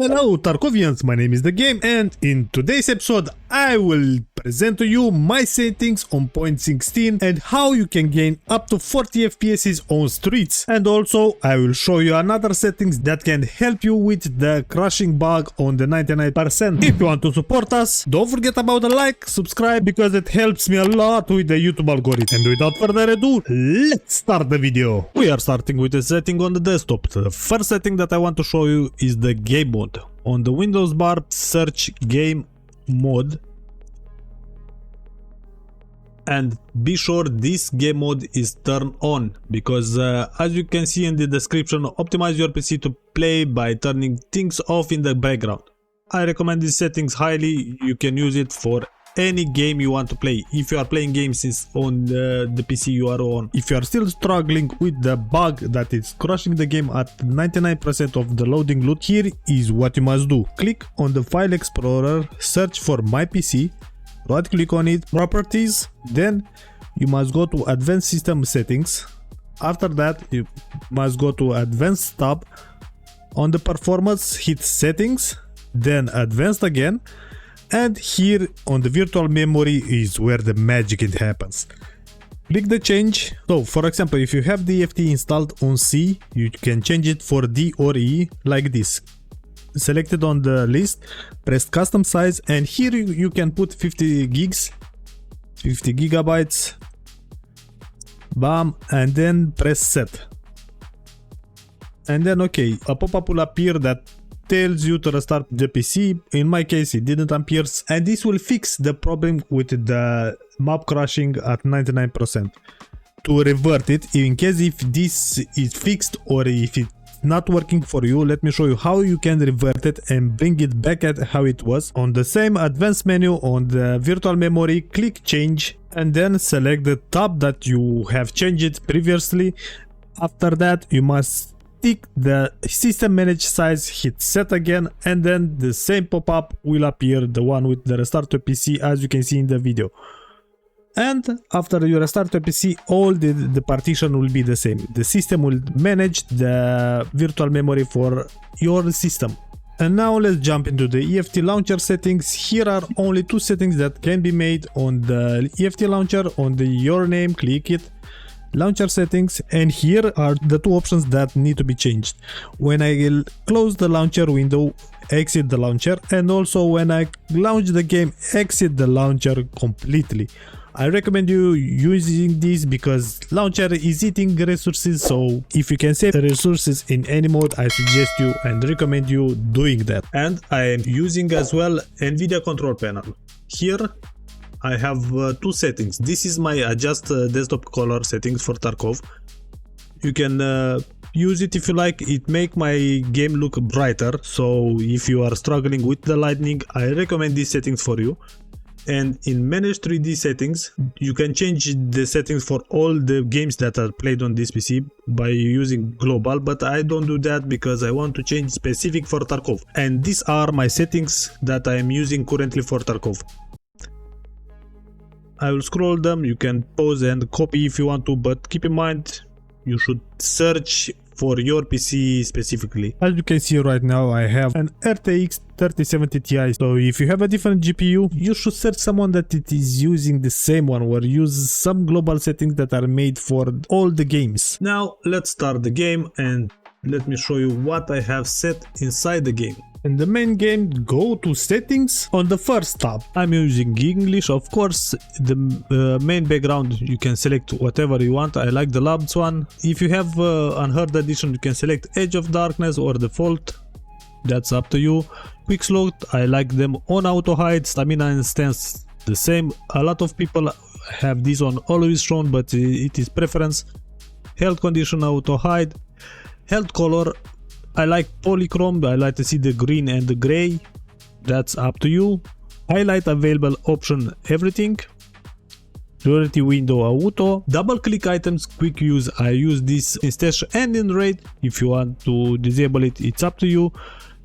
Hello Tarkovians, my name is dGame, and in today's episode I will present to you my settings on point 16 and how you can gain up to 40 FPS on streets. And also I will show you another settings that can help you with the crashing bug on the 99%. If you want to support us, don't forget about the like, subscribe, because it helps me a lot with the YouTube algorithm. And without further ado, let's start the video. We are starting with a setting on the desktop. The first setting that I want to show you is the game mode. On the Windows bar, search game mode and be sure this game mode is turned on, because as you can see in the description, optimize your PC to play by turning things off in the background. I recommend these settings highly. You can use it for any game you want to play. If you are playing games on the PC you are on. If you are still struggling with the bug that is crashing the game at 99% of the loading loot, here is what you must do. Click on the file explorer, search for my PC, right click on it, properties, then you must go to advanced system settings. After that you must go to advanced tab. On the performance, hit settings, then advanced again. And here on the virtual memory is where the magic it happens. Click the change. So for example, if you have the FT installed on C, you can change it for D or E like this. Select it on the list, press custom size, and here you can put 50 gigs, 50 gigabytes, bam, and then press set. And then okay, a pop-up will appear that tells you to restart the PC. In my case it didn't appear, and this will fix the problem with the map crashing at 99%. To revert it, in case if this is fixed or if it's not working for you, let me show you how you can revert it and bring it back at how it was. On the same advanced menu on the virtual memory, click change and then select the tab that you have changed it previously. After that you must tick the system manage size, hit set again, and then the same pop-up will appear, the one with the restart to PC, as you can see in the video. And after you restart to PC, all the partition will be the same. The system will manage the virtual memory for your system. And now let's jump into the EFT launcher settings. Here are only two settings that can be made on the EFT launcher. On the your name, click it, launcher settings, and here are the two options that need to be changed. When I close the launcher window, exit the launcher, and also when I launch the game, exit the launcher completely. I recommend you using this because launcher is eating resources, so if you can save the resources in any mode, I suggest you and recommend you doing that. And I am using as well NVIDIA control panel. Here I have two settings. This is my adjust desktop color settings for Tarkov. You can use it if you like. It make my game look brighter, so if you are struggling with the lighting, I recommend these settings for you. And in manage 3D settings, you can change the settings for all the games that are played on this PC by using global, but I don't do that because I want to change specific for Tarkov. And these are my settings that I am using currently for Tarkov. I will scroll them, you can pause and copy if you want to, but keep in mind you should search for your PC specifically. As you can see right now, I have an RTX 3070 Ti, so if you have a different GPU, you should search someone that it is using the same one or use some global settings that are made for all the games. Now let's start the game and let me show you what I have set inside the game. In the main game, go to settings on the first tab. I'm using English, of course. The main background, you can select whatever you want. I like the labs one. If you have unheard edition, you can select edge of darkness or default. That's up to you. Quick slot, I like them on auto hide. Stamina and stance, the same. A lot of people have this on always shown, but it is preference. Health condition, auto hide. Health color, I like polychrome. I like to see the green and the gray. That's up to you. Highlight available option, everything. Priority window, auto. Double click items, quick use. I use this in stash and in raid. If you want to disable it, it's up to you.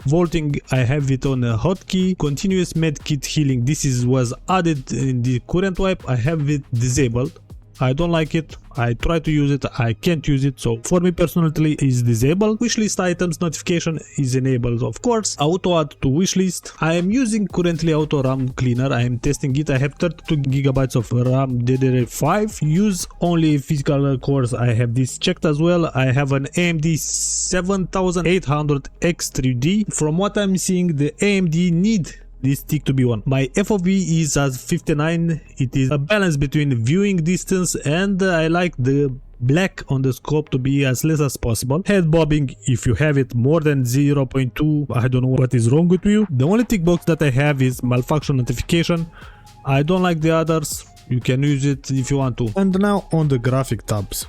Vaulting, I have it on a hotkey. Continuous medkit healing, this was added in the current wipe. I have it disabled. I don't like it. I try to use it, I can't use it, so for me personally is disabled. Wishlist items notification is enabled, of course. Auto add to wishlist. I am using currently auto RAM cleaner. I am testing it. I have 32 gigabytes of RAM DDR5. Use only physical cores. I have this checked as well. I have an AMD 7800X3D. From what I'm seeing, the AMD need this stick to be on. My FOV is as 59. It is a balance between viewing distance and I like the black on the scope to be as less as possible. Head bobbing, if you have it more than 0.2, I don't know what is wrong with you. The only tick box that I have is malfunction notification. I don't like the others. You can use it if you want to. And now on the graphic tabs.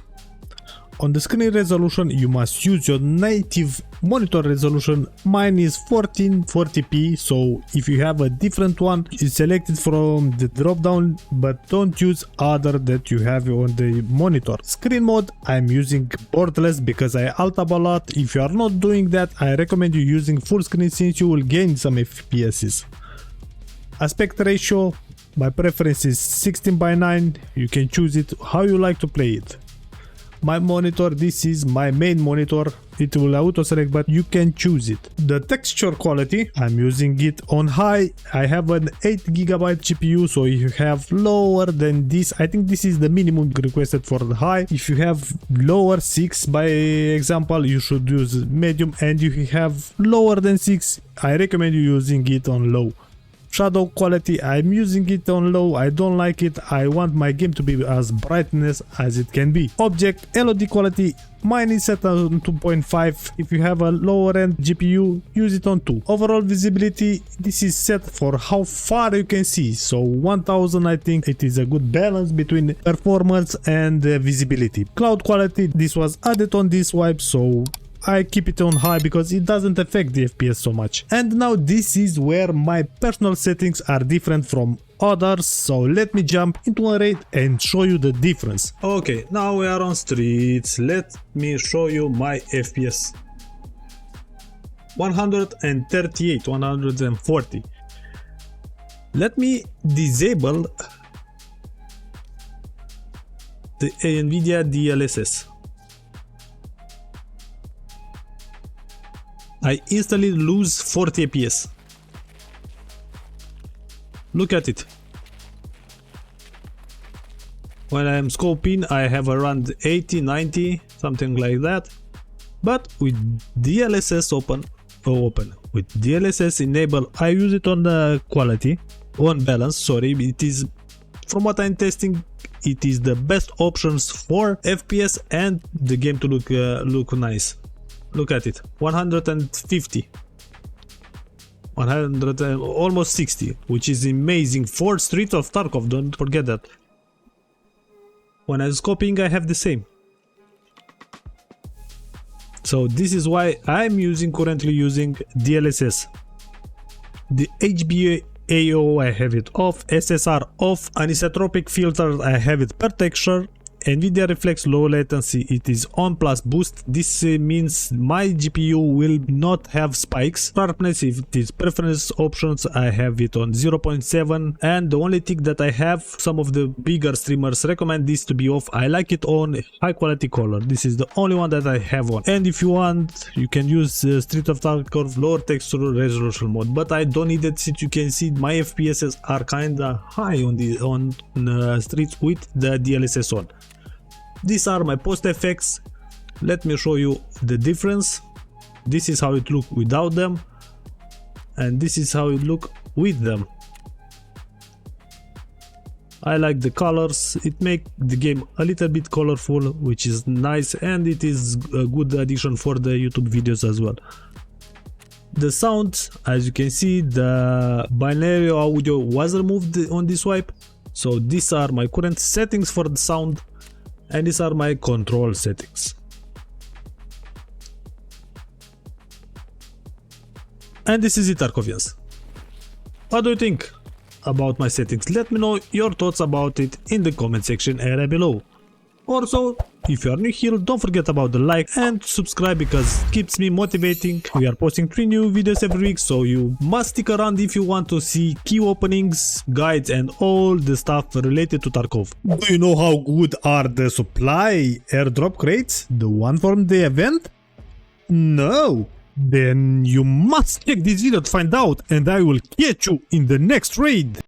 On the screen resolution, you must use your native monitor resolution. Mine is 1440p, so if you have a different one, select it from the drop down, but don't use other that you have on the monitor. Screen mode, I'm using borderless because I alt tab a lot. If you are not doing that, I recommend you using full screen since you will gain some FPSs. Aspect ratio, my preference is 16:9. You can choose it how you like to play it. My monitor, this is my main monitor. It will auto select, but you can choose it. The texture quality, I'm using it on high. I have an 8GB GPU, so if you have lower than this, I think this is the minimum requested for the high. If you have lower 6 by example, you should use medium, and if you have lower than 6, I recommend you using it on low. Shadow quality, I'm using it on low. I don't like it. I want my game to be as brightness as it can be. Object LOD quality, mine is set on 2.5. If you have a lower end GPU, use it on 2. Overall visibility, this is set for how far you can see. So 1000, I think it is a good balance between performance and visibility. Cloud quality, this was added on this wipe, so I keep it on high because it doesn't affect the FPS so much. And now this is where my personal settings are different from others, so let me jump into a raid and show you the difference. Okay, now we are on streets. Let me show you my FPS. 138, 140. Let me disable the NVIDIA DLSS. I instantly lose 40 FPS. Look at it. When I am scoping, I have around 80, 90, something like that. But with DLSS open, with DLSS enabled, I use it on the quality, on balance, sorry. It is, from what I'm testing, it is the best options for FPS and the game to look nice. Look at it, 150, 100, almost 60, which is amazing for Streets of Tarkov, don't forget that. When I'm scoping, I have the same. So this is why I'm currently using DLSS. The HBAO, I have it off, SSR off, anisotropic filters, I have it per texture. NVIDIA Reflex low latency, it is on plus boost. This means my GPU will not have spikes. Sharpness, if it is preference options, I have it on 0.7. And the only thing that I have, some of the bigger streamers recommend this to be off. I like it on high quality color. This is the only one that I have on. And if you want, you can use Street of Tarkov lower texture resolution mode. But I don't need it since you can see my FPSs are kinda high on the streets with the DLSS on. These are my post effects. Let me show you the difference. This is how it looks without them, and this is how it looks with them. I like the colors. It makes the game a little bit colorful, which is nice, and it is a good addition for the YouTube videos as well. The sound, as you can see, the binary audio was removed on this wipe. So these are my current settings for the sound. And these are my control settings. And this is it, Tarkovians. What do you think about my settings? Let me know your thoughts about it in the comment section area below. Also, If you are new here, don't forget about the like and subscribe because it keeps me motivating. We are posting 3 new videos every week, so you must stick around if you want to see key openings, guides and all the stuff related to Tarkov. Do you know how good are the supply airdrop crates? The one from the event? No. Then you must check this video to find out, and I will catch you in the next raid.